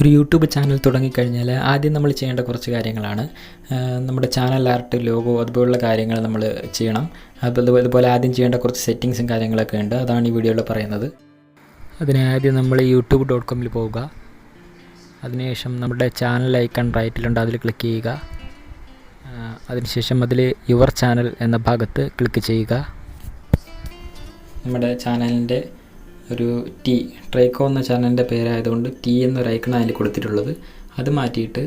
ഒരു YouTube channel തുടങ്ങിക്കഴിഞ്ഞാൽ ആദ്യം നമ്മൾ ചെയ്യേണ്ട കുറച്ച് കാര്യങ്ങളാണ്. നമ്മുടെ ചാനൽ ആർട്ട്, ലോഗോ അതുപോലുള്ള കാര്യങ്ങൾ നമ്മൾ ചെയ്യണം. അതുപോലെ ആദ്യം ചെയ്യേണ്ട കുറച്ച് സെറ്റിങ്സും കാര്യങ്ങളൊക്കെ ഉണ്ട്. അതാണ് ഈ വീഡിയോയിൽ പറയുന്നത്. അതിനാദ്യം നമ്മൾ youtube.com പോവുക. അതിനുശേഷം നമ്മുടെ ചാനൽ ഐക്കൺ റൈറ്റിലുണ്ട്, അതിൽ ക്ലിക്ക് ചെയ്യുക. അതിനുശേഷം അതിൽ യുവർ ചാനൽ എന്ന ഭാഗത്ത് ക്ലിക്ക് ചെയ്യുക. നമ്മുടെ ചാനലിൻ്റെ ഒരു ട്രൈക്കോ എന്ന ചാനലിൻ്റെ പേരായതുകൊണ്ട് എന്നൊരു ഐക്കൺ അതിൽ കൊടുത്തിട്ടുള്ളത്. അത് മാറ്റിയിട്ട്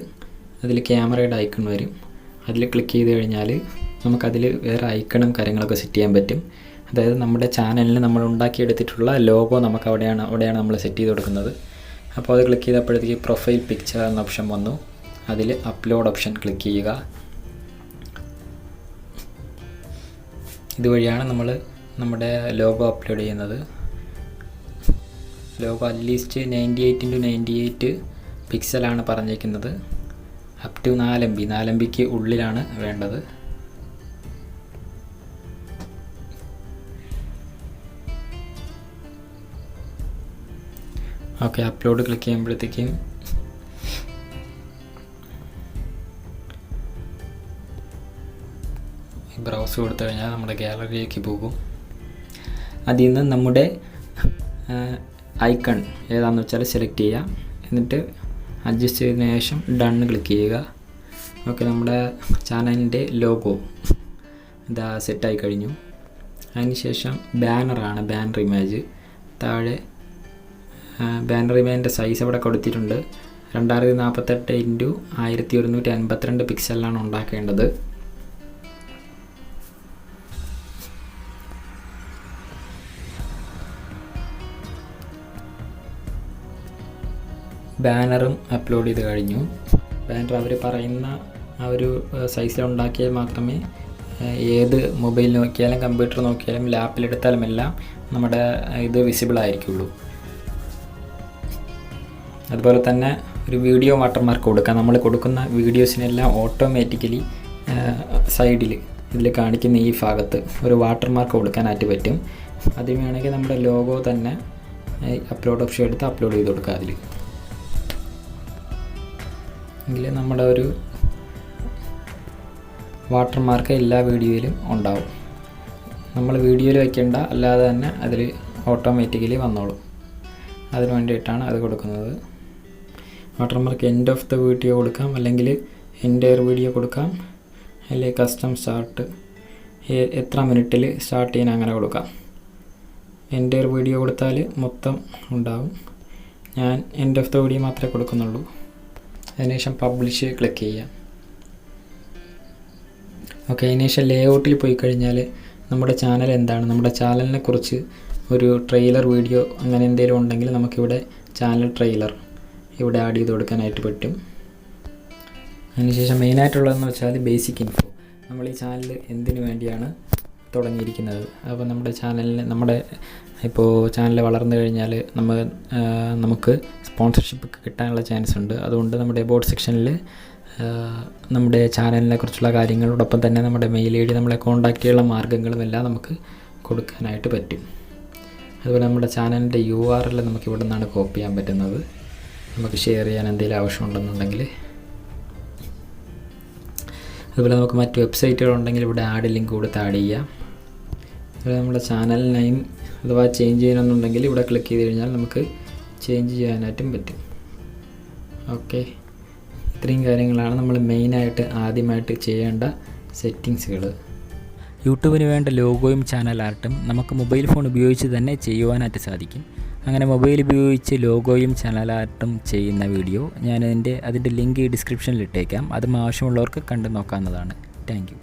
അതിൽ ക്യാമറയുടെ ഐക്കൺ വരും. അതിൽ ക്ലിക്ക് ചെയ്ത് കഴിഞ്ഞാൽ നമുക്കതിൽ വേറെ ഐക്കണും കാര്യങ്ങളൊക്കെ സെറ്റ് ചെയ്യാൻ പറ്റും. അതായത് നമ്മുടെ ചാനലിന് നമ്മൾ ഉണ്ടാക്കിയെടുത്തിട്ടുള്ള ലോഗോ നമുക്ക് അവിടെയാണ് നമ്മൾ സെറ്റ് ചെയ്ത് കൊടുക്കുന്നത്. അപ്പോൾ അത് ക്ലിക്ക് ചെയ്തപ്പോഴത്തേക്ക് പ്രൊഫൈൽ പിക്ചർ എന്ന ഓപ്ഷൻ വന്നു. അതിൽ അപ്ലോഡ് ഓപ്ഷൻ ക്ലിക്ക് ചെയ്യുക. ഇതുവഴിയാണ് നമ്മൾ നമ്മുടെ ലോഗോ അപ്ലോഡ് ചെയ്യുന്നത്. ലോഗോ അറ്റ്ലീസ്റ്റ് 98x98 പിക്സലാണ് പറഞ്ഞിരിക്കുന്നത്. അപ് ടു 4 MB 4 MBക്ക് ഉള്ളിലാണ് വേണ്ടത്. ഓക്കെ, അപ്ലോഡ് ക്ലിക്ക് ചെയ്യുമ്പോഴത്തേക്കും ബ്രൗസ് കൊടുത്തു കഴിഞ്ഞാൽ നമ്മുടെ ഗാലറിയിലേക്ക് പോകും. അതിൽ നിന്ന് നമ്മുടെ ഐക്കൺ ഏതാണെന്ന് വെച്ചാൽ സെലക്ട് ചെയ്യുക. എന്നിട്ട് അഡ്ജസ്റ്റ് ചെയ്തതിന് ശേഷം ഡൺ ക്ലിക്ക് ചെയ്യുക. ഓക്കെ, നമ്മുടെ ചാനലിൻ്റെ ലോഗോ ഇതാ സെറ്റായി കഴിഞ്ഞു. അതിനുശേഷം ബാനറാണ്, ബാനർ ഇമേജ്. താഴെ ബാനർ ഇമേജിൻ്റെ സൈസ് അവിടെ കൊടുത്തിട്ടുണ്ട്. 2048x1152 പിക്സലിലാണ് ഉണ്ടാക്കേണ്ടത്. ബാനറും അപ്ലോഡ് ചെയ്ത് കഴിഞ്ഞു. ബാനർ അവർ പറയുന്ന ആ ഒരു സൈസിൽ ഉണ്ടാക്കിയാൽ മാത്രമേ ഏത് മൊബൈൽ നോക്കിയാലും കമ്പ്യൂട്ടർ നോക്കിയാലും ലാപ്പിലെടുത്താലും എല്ലാം നമ്മുടെ ഇത് വിസിബിൾ ആയിരിക്കുള്ളൂ. അതുപോലെ തന്നെ ഒരു വീഡിയോ വാട്ടർമാർക്ക് കൊടുക്കാം. നമ്മൾ കൊടുക്കുന്ന വീഡിയോസിനെല്ലാം ഓട്ടോമാറ്റിക്കലി സൈഡിൽ ഇതിൽ കാണിക്കുന്ന ഈ ഭാഗത്ത് ഒരു വാട്ടർമാർക്ക് കൊടുക്കാനായിട്ട് പറ്റും. അതിന് വേണമെങ്കിൽ നമ്മുടെ ലോഗോ തന്നെ അപ്ലോഡ് ഓപ്ഷൻ എടുത്ത് അപ്ലോഡ് ചെയ്ത് കൊടുക്കുക. അതിൽ എങ്കിൽ നമ്മുടെ ഒരു വാട്ടർമാർക്ക് എല്ലാ വീഡിയോയിലും ഉണ്ടാവും. നമ്മൾ വീഡിയോയിൽ വയ്ക്കേണ്ട, അല്ലാതെ തന്നെ അതിൽ ഓട്ടോമാറ്റിക്കലി വന്നോളും. അതിന് വേണ്ടിയിട്ടാണ് അത് കൊടുക്കുന്നത്. Watermark end of the video കൊടുക്കാം, അല്ലെങ്കിൽ എൻ്റയർ വീഡിയോ കൊടുക്കാം, അല്ലെങ്കിൽ കസ്റ്റം സ്റ്റാർട്ട് എത്ര മിനിറ്റിൽ സ്റ്റാർട്ട് ചെയ്യാൻ അങ്ങനെ കൊടുക്കാം. എൻ്റയർ വീഡിയോ കൊടുത്താൽ മൊത്തം ഉണ്ടാവും. ഞാൻ എൻഡ് ഓഫ് ദ വീഡിയോ മാത്രമേ കൊടുക്കുന്നുള്ളൂ. അതിനുശേഷം പബ്ലിഷ് ക്ലിക്ക് ചെയ്യാം. ഓക്കെ, അതിനുശേഷം ലേഔട്ടിൽ പോയി കഴിഞ്ഞാൽ നമ്മുടെ ചാനൽ എന്താണ്, നമ്മുടെ ചാനലിനെ കുറിച്ച് ഒരു ട്രെയിലർ വീഡിയോ അങ്ങനെ എന്തെങ്കിലും ഉണ്ടെങ്കിൽ നമുക്കിവിടെ ചാനൽ ട്രെയിലർ ഇവിടെ ആഡ് ചെയ്ത് കൊടുക്കാനായിട്ട് പറ്റും. അതിനുശേഷം മെയിനായിട്ടുള്ളതെന്ന് വെച്ചാൽ ബേസിക് ഇൻഫോ. നമ്മൾ ഈ ചാനൽ എന്തിനു വേണ്ടിയാണ് തുടങ്ങിയിരിക്കുന്നത്. അപ്പോൾ നമ്മുടെ ഇപ്പോൾ ചാനൽ വളർന്നു കഴിഞ്ഞാൽ നമുക്ക് സ്പോൺസർഷിപ്പ് കിട്ടാനുള്ള ചാൻസ് ഉണ്ട്. അതുകൊണ്ട് നമ്മുടെ അബൌട്ട് സെക്ഷനിൽ നമ്മുടെ ചാനലിനെ കുറിച്ചുള്ള കാര്യങ്ങളോടൊപ്പം തന്നെ നമ്മുടെ മെയിൽ ID, നമ്മളെ കോൺടാക്റ്റ് ചെയ്യാനുള്ള മാർഗ്ഗങ്ങളും എല്ലാം നമുക്ക് കൊടുക്കാനായിട്ട് പറ്റും. അതുപോലെ നമ്മുടെ ചാനലിൻ്റെ URL നമുക്ക് ഇവിടെ നിന്നാണ് കോപ്പി ചെയ്യാൻ പറ്റുന്നത്. നമുക്ക് ഷെയർ ചെയ്യാൻ എന്തെങ്കിലും ആവശ്യമുണ്ടെന്നുണ്ടെങ്കിൽ. അതുപോലെ നമുക്ക് മറ്റ് വെബ്സൈറ്റുകളുണ്ടെങ്കിൽ ഇവിടെ ആഡ് ലിങ്ക് കൊടുത്ത് ആഡ് ചെയ്യാം. അതുപോലെ നമ്മുടെ ചാനൽ നെയിം അഥവാ ചേഞ്ച് ചെയ്യണമെന്നുണ്ടെങ്കിൽ ഇവിടെ ക്ലിക്ക് ചെയ്ത് കഴിഞ്ഞാൽ നമുക്ക് ചേഞ്ച് ചെയ്യാനായിട്ടും പറ്റും. ഓക്കെ, ഇത്രയും കാര്യങ്ങളാണ് നമ്മൾ മെയിനായിട്ട് ആദ്യമായിട്ട് ചെയ്യേണ്ട സെറ്റിങ്സുകൾ. യൂട്യൂബിന് വേണ്ട ലോഗോയും ചാനൽ ആർട്ടും നമുക്ക് മൊബൈൽ ഫോൺ ഉപയോഗിച്ച് തന്നെ ചെയ്യുവാനായിട്ട് സാധിക്കും. അങ്ങനെ മൊബൈൽ ഉപയോഗിച്ച് ലോഗോയും ചാനൽ ആർട്ടും ചെയ്യുന്ന വീഡിയോ ഞാൻ അതിൻ്റെ ലിങ്ക് ഡിസ്ക്രിപ്ഷനിൽ ഇട്ടേക്കാം. അതും ആവശ്യമുള്ളവർക്ക് കണ്ടു നോക്കാവുന്നതാണ്. Thank you.